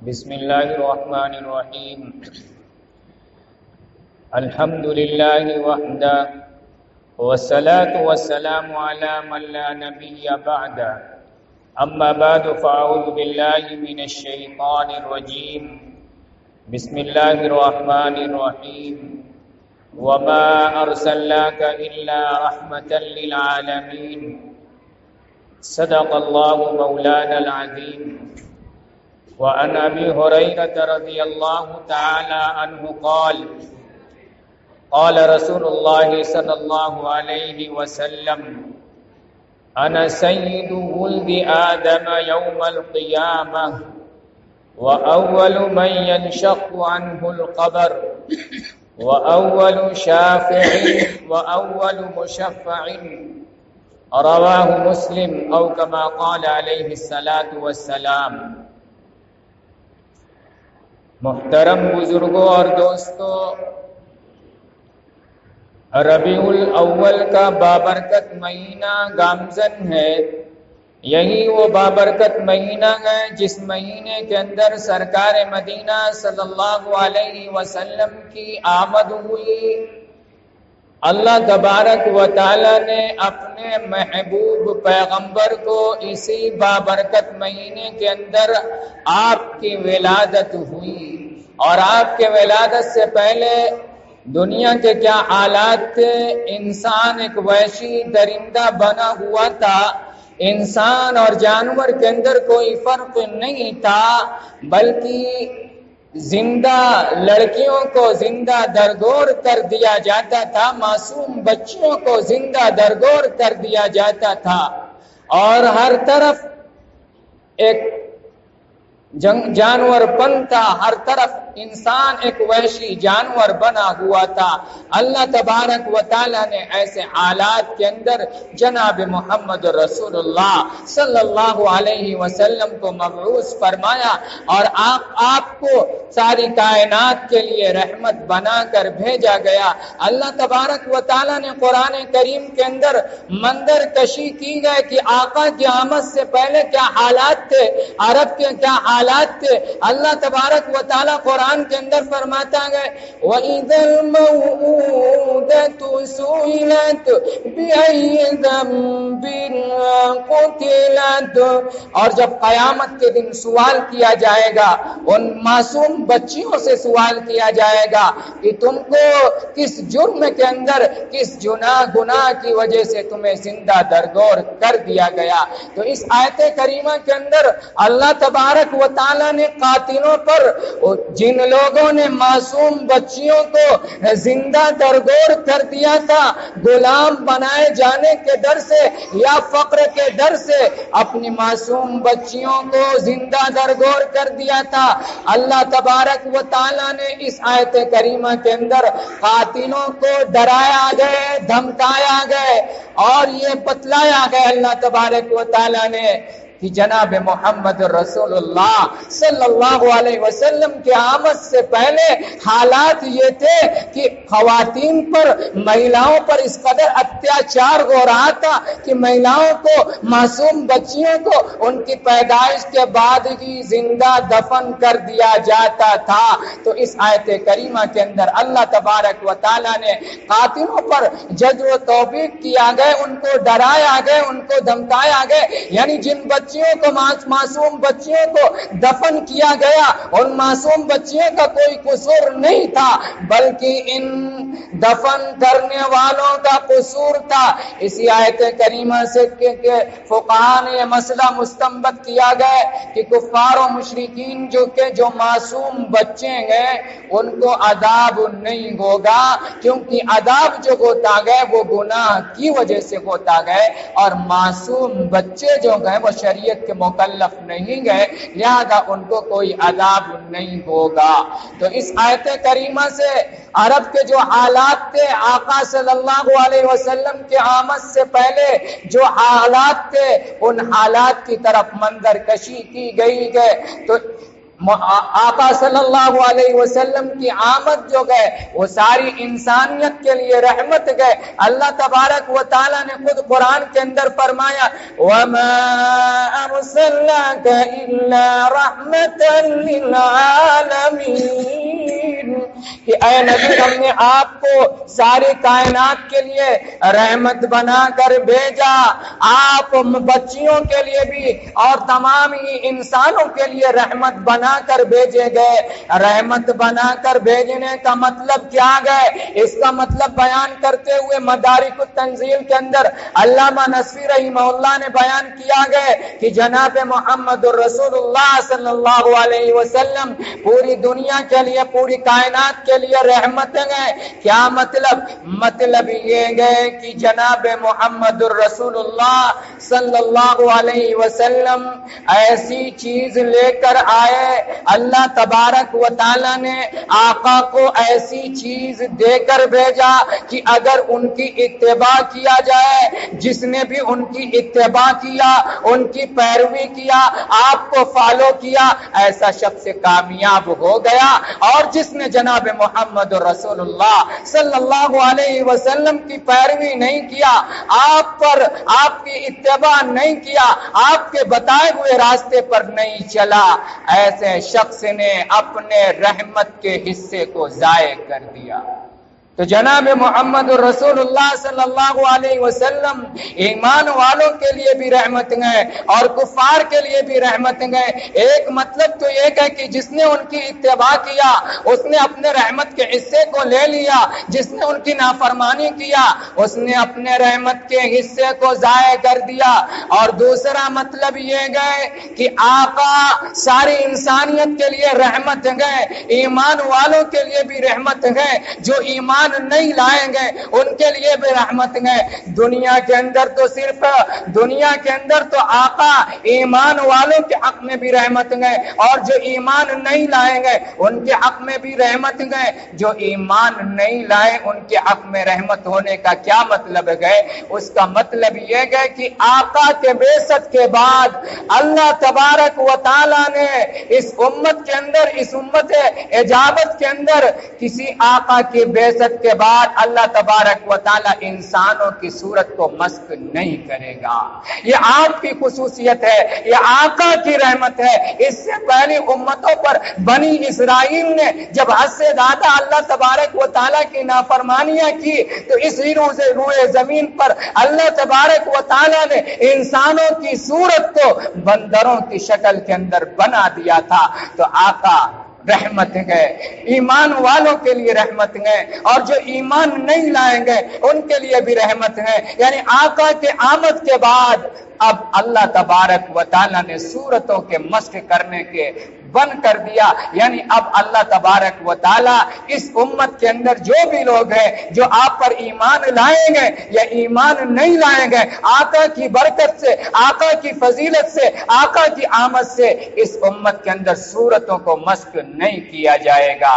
بسم اللہ الرحمن الرحیم الحمد للہ وحدہ والصلاة والسلام علی من لا نبی بعد اما بعد فاعوذ باللہ من الشیطان الرجیم بسم اللہ الرحمن الرحیم وما ارسلناک الا رحمة للعالمین صدق اللہ مولانا العظیم وعن ابي هريرة رضي الله تعالى عنه قال قال رسول الله صلى الله عليه وسلم انا سيد ولد آدم يوم القيامة واول من ينشق عنه القبر واول شافع واول مشفع رواه مسلم او كما قال عليه الصلاة والسلام۔ محترم بزرگوں اور دوستو، ربیع الاول کا بابرکت مہینہ گامزن ہے۔ یہی وہ بابرکت مہینہ ہے جس مہینے کے اندر سرکار مدینہ صلی اللہ علیہ وسلم کی آمد ہوئی۔ اللہ تبارک و تعالی نے اپنے محبوب پیغمبر کو اسی بابرکت مہینے کے اندر آپ کی ولادت ہوئی، اور آپ کے ولادت سے پہلے دنیا کے کیا حالات تھے؟ انسان ایک وحشی درندہ بنا ہوا تھا، انسان اور جانور کے اندر کوئی فرق نہیں تھا، بلکہ زندہ لڑکیوں کو زندہ درگور کر دیا جاتا تھا، معصوم بچوں کو زندہ درگور کر دیا جاتا تھا، اور ہر طرف ایک جانور پن تھا، ہر طرف انسان ایک وحشی جانور بنا ہوا تھا۔ اللہ تبارک و تعالی نے ایسے حالات کے اندر جناب محمد رسول اللہ صلی اللہ علیہ وسلم کو مبعوث فرمایا، اور آپ کو ساری کائنات کے لیے رحمت بنا کر بھیجا گیا۔ اللہ تبارک و تعالی نے قرآن کریم کے اندر منظر کشی کی گئے کہ آقا کی آمد سے پہلے کیا حالات تھے، عرب کے کیا حالات تھے۔ اللہ تبارک و تعالی قرآن کے اندر فرماتا گئے وَإِذَا الْمَوْءُودَةُ سُئِلَتْ بِأَيِّ ذَنبٍ قُتِلَتْ، اور جب قیامت کے دن سوال کیا جائے گا، ان معصوم بچیوں سے سوال کیا جائے گا کہ تم کو کس جرم کے اندر، کس گناہ کی وجہ سے تمہیں زندہ درگور کر دیا گیا۔ تو اس آیت کریمہ کے اندر اللہ تبارک و تعالی نے قاتلوں پر، جن لوگوں نے معصوم بچیوں کو زندہ درگور کر دیا تھا، غلام بنائے جانے کے ڈر سے یا فقر کے ڈر سے اپنی معصوم بچیوں کو زندہ درگور کر دیا تھا، اللہ تبارک و تعالی نے اس آیت کریمہ کے اندر قاتلوں کو ڈرایا گئے، دھمکایا گئے، اور یہ بتلایا گئے اللہ تبارک و تعالی نے کہ جناب محمد رسول اللہ صلی اللہ علیہ وسلم کی آمد سے پہلے حالات یہ تھے کہ خواتین پر، مہیلاؤں پر اس قدر اتیاچار ہو رہا تھا کہ مہیلاؤں کو، معصوم بچیوں کو ان کی پیدائش کے بعد ہی زندہ دفن کر دیا جاتا تھا۔ تو اس آیت کریمہ کے اندر اللہ تبارک و تعالی نے قاتلوں پر جزر و توبیخ کیا گئے، ان کو ڈرایا گئے، ان کو دھمکایا گئے، یعنی جن بچیوں کو، معصوم بچیوں کو دفن کیا گیا، ان معصوم بچیوں کا کوئی قصور نہیں تھا، بلکہ ان دفن کرنے والوں کا قصور تھا۔ اسی آیت کریمہ سے فقہاء نے یہ مسئلہ مستنبط کیا گیا کہ کفار و مشرکین جو معصوم بچے ہیں ان کو عذاب نہیں ہوگا، کیونکہ عذاب جو ہوتا گئے وہ گناہ کی وجہ سے ہوتا گئے، اور معصوم بچے جو گئے وہ شریعت کے مکلف نہیں گئے، لہذا ان کو کوئی عذاب نہیں ہوگا۔ تو اس آیت کریمہ سے عرب کے جو حالات تھے، آقا صلی اللہ علیہ وسلم کی آمد سے پہلے جو حالات تھے، ان حالات کی طرف منظر کشی کی گئی ہے۔ تو آقا صلی اللہ علیہ وسلم کی آمد جو گئے وہ ساری انسانیت کے لیے رحمت گئے۔ اللہ تبارک و تعالی نے خود قرآن کے اندر فرمایا وَمَا أَرْسَلْنَا أرسلناك إلا رحمة للعالمين کہ اے نبی ہم نے آپ کو ساری کائنات کے لیے رحمت بنا کر بھیجا، آپ بچیوں کے لیے بھی اور تمام ہی انسانوں کے لیے رحمت بنا کر بھیجے گئے۔ رحمت بنا کر بھیجنے کا مطلب کیا گئے؟ اس کا مطلب بیان کرتے ہوئے مدارک التنزیل کے اندر علامہ نصفی رحمہ اللہ نے بیان کیا گئے کہ جناب محمد رسول اللہ صلی اللہ علیہ وسلم پوری دنیا کے لیے، پوری کائنات کے لیے رحمت گئے۔ کیا مطلب؟ مطلب یہ گئے کہ جناب محمد رسول اللہ صلی اللہ علیہ وسلم ایسی چیز لے کر آئے، اللہ تبارک و تعالی نے آقا کو ایسی چیز دے کر بھیجا کہ اگر ان کی اتباع کیا جائے، جس نے بھی ان کی اتباع کیا، ان کی پیروی کیا، آپ کو فالو کیا، ایسا شخص کامیاب ہو گیا۔ اور جس نے جناب محمد رسول اللہ صلی اللہ علیہ وسلم کی پیروی نہیں کیا، آپ کی اتباع نہیں کیا، آپ کے بتائے ہوئے راستے پر نہیں چلا، ایسے شخص نے اپنے رحمت کے حصے کو ضائع کر دیا۔ تو جناب محمد رسول اللہ صلی اللہ علیہ وسلم ایمان والوں کے لیے بھی رحمت گئے اور کفار کے لیے بھی رحمت گئے۔ ایک مطلب تو یہ ہے کہ جس نے ان کی اتباع کیا اس نے اپنے رحمت کے حصے کو لے لیا، جس نے ان کی نافرمانی کیا اس نے اپنے رحمت کے حصے کو ضائع کر دیا۔ اور دوسرا مطلب یہ گئے کہ آقا ساری انسانیت کے لیے رحمت گئے، ایمان والوں کے لیے بھی رحمت گئے، جو ایمان نہیں لائیں گے ان کے لیے بھی رحمت گئے۔ دنیا کے اندر تو آقا ایمان والوں کے حق میں بھی رحمت گئے، اور جو ایمان نہیں لائیں گے ان کے حق میں بھی رحمت گئے۔ جو ایمان نہیں لائے ان کے حق میں رحمت ہونے کا کیا مطلب گئے؟ اس کا مطلب یہ گئے کہ آقا کے بعثت کے بعد اللہ تبارک و تعالی نے اس امت کے اندر، اس امت اجابت کے اندر کسی آقا کی بعثت کے بعد اللہ تبارک و تعالی انسانوں کی صورت کو مسخ نہیں کرے گا۔ یہ آپ کی خصوصیت ہے، یہ آقا کی رحمت ہے۔ اس سے پہلی امتوں پر بنی اسرائیل نے جب حد سے زیادہ اللہ تبارک و تعالی کی نافرمانیاں کی تو اس روئے زمین پر اللہ تبارک و تعالی نے انسانوں کی صورت کو بندروں کی شکل کے اندر بنا دیا تھا۔ تو آقا رحمت گئے، ایمان والوں کے لیے رحمت گئے، اور جو ایمان نہیں لائیں گے ان کے لیے بھی رحمت ہے۔ یعنی آقا کے آمد کے بعد اب اللہ تبارک و تعالی نے صورتوں کے مسخ کرنے کے بند کر دیا۔ یعنی اب اللہ تبارک و تعالی اس امت کے اندر جو بھی لوگ ہیں جو آپ پر ایمان لائیں گے یا ایمان نہیں لائیں گے، آقا کی برکت سے، آقا کی فضیلت سے، آقا کی آمد سے اس امت کے اندر صورتوں کو مسخ نہیں کیا جائے گا۔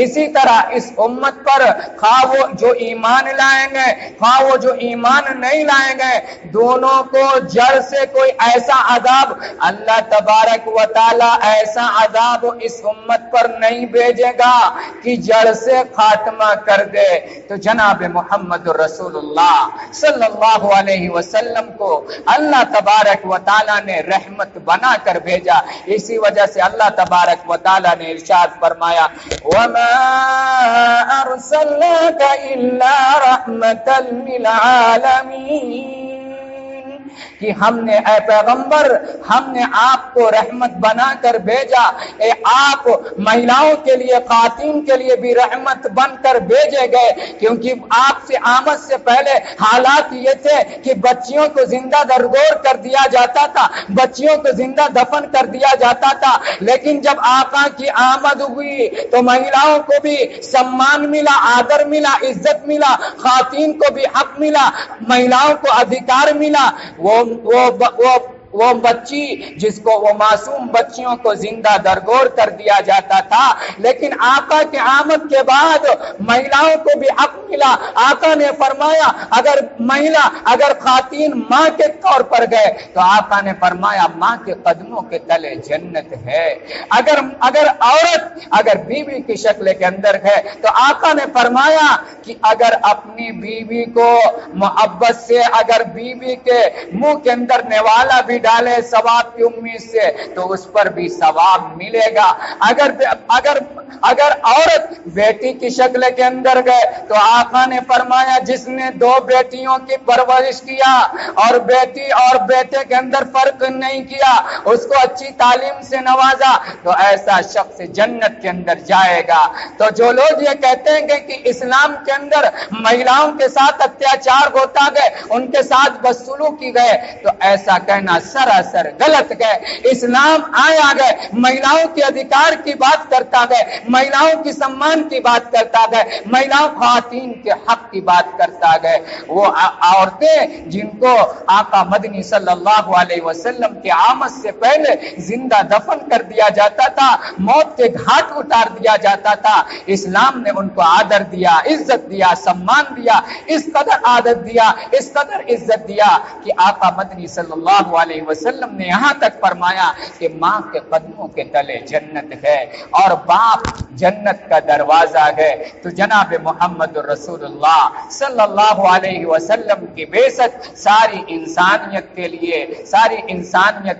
اسی طرح اس امت پر خواہ وہ جو ایمان لائیں گے خواہ وہ جو ایمان نہیں لائیں گے، دونوں کو جڑ سے کوئی ایسا عذاب اللہ تبارک و تعالی ایسا عذاب اس امت پر نہیں بھیجے گا کہ جڑ سے خاتمہ کر دے۔ تو جناب محمد رسول اللہ صلی اللہ علیہ وسلم کو اللہ تبارک و تعالی نے رحمت بنا کر بھیجا۔ اسی وجہ سے اللہ تبارک و تعالی نے ارشاد فرمایا وَمَا أَرْسَلْنَاكَ إِلَّا رَحْمَةً لِلْعَالَمِينَ کہ ہم نے اے پیغمبر ہم نے آپ کو رحمت بنا کر بھیجا۔ آپ مہیلاؤں کے لیے، خواتین کے لیے بھی رحمت بن کر بھیجے گئے، کیونکہ آپ سے آمد سے پہلے حالات یہ تھے کہ بچیوں کو زندہ درگور کر دیا جاتا تھا، بچیوں کو زندہ دفن کر دیا جاتا تھا۔ لیکن جب آقا کی آمد ہوئی تو مہیلاؤں کو بھی سمان ملا، آدر ملا، عزت ملا، خواتین کو بھی حق ملا، مہیلاؤں کو ادھیکار ملا۔ وہ بچی جس کو وہ معصوم بچیوں کو زندہ درگور کر دیا جاتا تھا، لیکن آقا کے آمد کے بعد مہیلاؤں کو بھی حق ملا۔ آقا نے فرمایا اگر خواتین ماں کے طور پر گئے تو آقا نے فرمایا ماں کے قدموں کے تلے جنت ہے۔ اگر بیوی کی شکل کے اندر ہے تو آقا نے فرمایا کہ اگر اپنی بیوی کو محبت سے اگر بیوی کے منہ کے اندر نوالا بھی ڈالے ثواب کی امید سے تو اس پر بھی ثواب ملے گا۔ اگر عورت بیٹی کی شکل کے اندر گئے تو آقا نے فرمایا جس نے 2 بیٹیوں کی پرورش کیا اور بیٹی اور بیٹے کے اندر فرق نہیں کیا، اس کو اچھی تعلیم سے نوازا، تو ایسا شخص جنت کے اندر جائے گا۔ تو جو لوگ یہ کہتے ہیں کہ اسلام کے اندر مہیلاؤں کے ساتھ اتیاچار ہوتا گئے، ان کے ساتھ بدسلوکی گئے، تو ایسا کہنا سراسر غلط گئے۔ اسلام آیا گئے، مہیلاؤں کے ادھیکار کی بات کرتا گئے، مہیلاؤں کی سمان کی بات کرتا گئے، مہیلاؤں خواتین کے حق کی بات کرتا گئے۔ وہ عورتیں جن کو آقا مدنی صلی اللہ علیہ وسلم کی آمد سے پہلے زندہ دفن کر دیا جاتا تھا، موت کے گھاٹ اتار دیا جاتا تھا، اسلام نے ان کو آدر دیا، عزت دیا، سمان دیا، اس قدر آدر دیا، اس قدر عزت دیا کہ آقا مدنی صلی اللہ علیہ وسلم نے یہاں تک فرمایا کہ ماں کے قدموں کے تلے جنت ہے اور باپ جنت کا دروازہ ہے۔ تو جناب محمد رسول اللہ صلی اللہ علیہ وسلم کی بعثت ساری انسانیت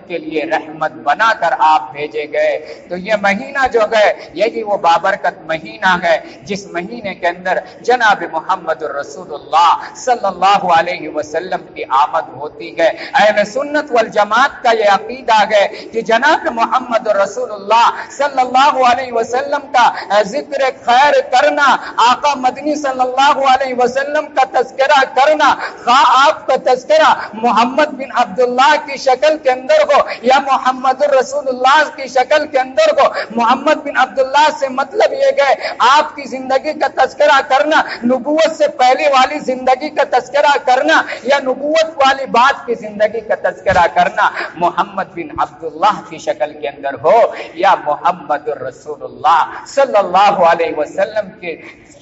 کے لیے رحمت بنا کر آپ بھیجے گئے۔ تو یہ مہینہ جو گئے یہی وہ بابرکت مہینہ ہے جس مہینے کے اندر جناب محمد رسول اللہ صلی اللہ علیہ وسلم کی آمد ہوتی ہے۔ اہل سنت والجماعت کا یہ عقیدہ ہے کہ جناب محمد رسول اللہ صلی اللہ علیہ وسلم کا ذکر خیر کرنا، آقا مدنی صلی اللہ علیہ وسلم کا تذکرہ کرنا، خواہ آپ کا تذکرہ محمد بن عبداللہ کی شکل کے اندر ہو یا محمد رسول اللہ کی شکل کے اندر ہو، محمد بن عبداللہ سے مطلب یہ ہے آپ کی زندگی کا تذکرہ کرنا، نبوت سے پہلے والی زندگی کا تذکرہ کرنا یا نبوت والی بات کی زندگی کا تذکرہ کرنا محمد بن عبداللہ کی شکل کے اندر ہو یا محمد رسول اللہ صلی اللہ علیہ وسلم کی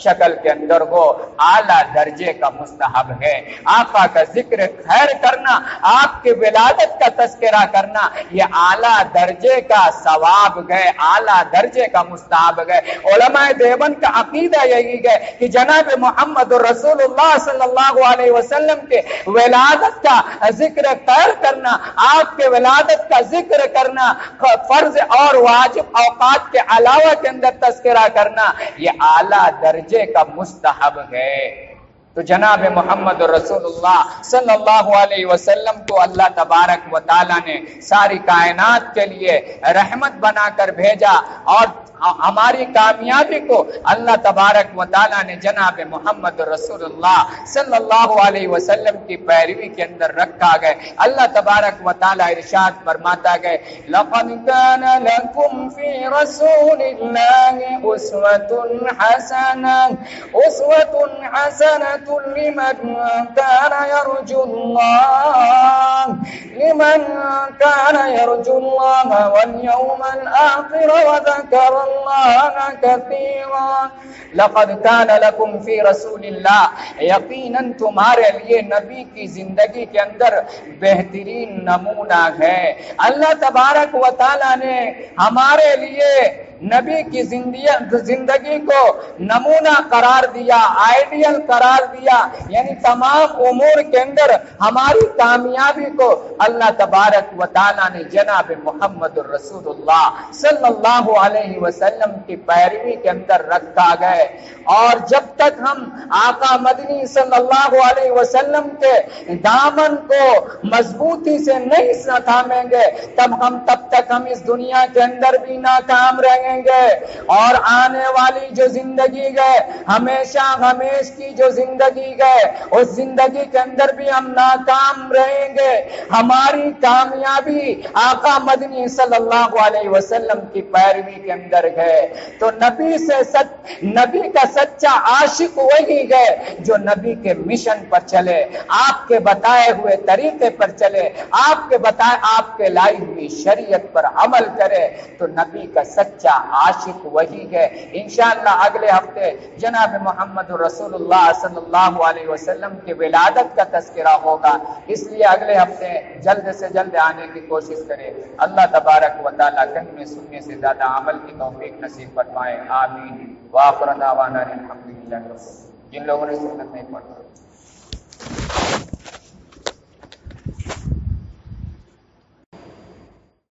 شکل کے اندر ہو، اعلیٰ درجے کا مستحب ہے۔ آقا کا ذکر خیر کرنا، آپ کے ولادت کا تذکرہ کرنا، یہ اعلیٰ درجے کا ثواب ہے، اعلیٰ درجے کا مستحب ہے۔ علماء دیوبند کا عقیدہ یہی ہے کہ جناب محمد رسول اللہ صلی اللہ علیہ وسلم کے ولادت کا ذکر خیر کرنا، آپ کے ولادت کا ذکر کرنا، فرض اور واجب اوقات کے علاوہ کے اندر تذکرہ کرنا، یہ اعلیٰ درجے کا مستحب ہے۔ تو جناب محمد رسول اللہ صلی اللہ علیہ وسلم کو اللہ تبارک و تعالیٰ نے ساری کائنات کے لیے رحمت بنا کر بھیجا اور ہماری کامیابی کو اللہ تبارک و تعالیٰ نے جناب محمد رسول اللہ صلی اللہ علیہ وسلم کی پیروی کے اندر رکھا گئے۔ اللہ تبارک و تعالیٰ ارشاد فرماتا گئے لَقَدْ كَانَ لَكُمْ فِي رَسُولِ اللَّهِ أُسْوَةٌ حَسَنَةٌ لِمَنْ كَانَ يَرْجُو اللَّهَ وَالْيَوْمَ الْآخِرَ وَذَكَرَ اللہ کثیرا۔ لقد کان لکم فی رسول اللہ، یقیناً تمہارے لیے نبی کی زندگی کے اندر بہترین نمونہ ہے۔ اللہ تبارک و تعالی نے ہمارے لیے نبی کی زندگی کو نمونہ قرار دیا، آئیڈیل قرار دیا، یعنی تمام امور کے اندر ہماری کامیابی کو اللہ تبارک و تعالی نے جناب محمد رسول اللہ صلی اللہ علیہ وسلم کی پیروی کے اندر رکھا گئے۔ اور جب تک ہم آقا مدنی صلی اللہ علیہ وسلم کے دامن کو مضبوطی سے نہیں تھامیں گے تب تک ہم اس دنیا کے اندر بھی ناکام رہیں گے، اور آنے والی جو زندگی ہے ہمیشہ ہمیش کی جو زندگی ہے اس زندگی کے اندر بھی ہم ناکام رہیں گے۔ ہماری کامیابی آقا مدنی صلی اللہ علیہ وسلم کی پیروی کے اندر ہے۔ تو نبی کا سچا عاشق وہی ہے جو نبی کے مشن پر چلے، آپ کے بتائے ہوئے طریقے پر چلے، آپ کے لائی ہوئی شریعت پر عمل کرے، تو نبی کا سچا عاشق وہی ہے۔ انشاءاللہ اگلے ہفتے جناب محمد رسول اللہ صلی اللہ علیہ وسلم کی ولادت کا تذکرہ ہوگا، اس لیے اگلے ہفتے جلد سے جلد آنے کی کوشش کریں۔ اللہ تبارک و تعالیٰ کہنے سننے سے زیادہ عمل کی توفیق نصیب فرمائے، آمین۔ وآخر دعوانا الحمدللہ۔ جن لوگوں نے سنت نہیں پڑھا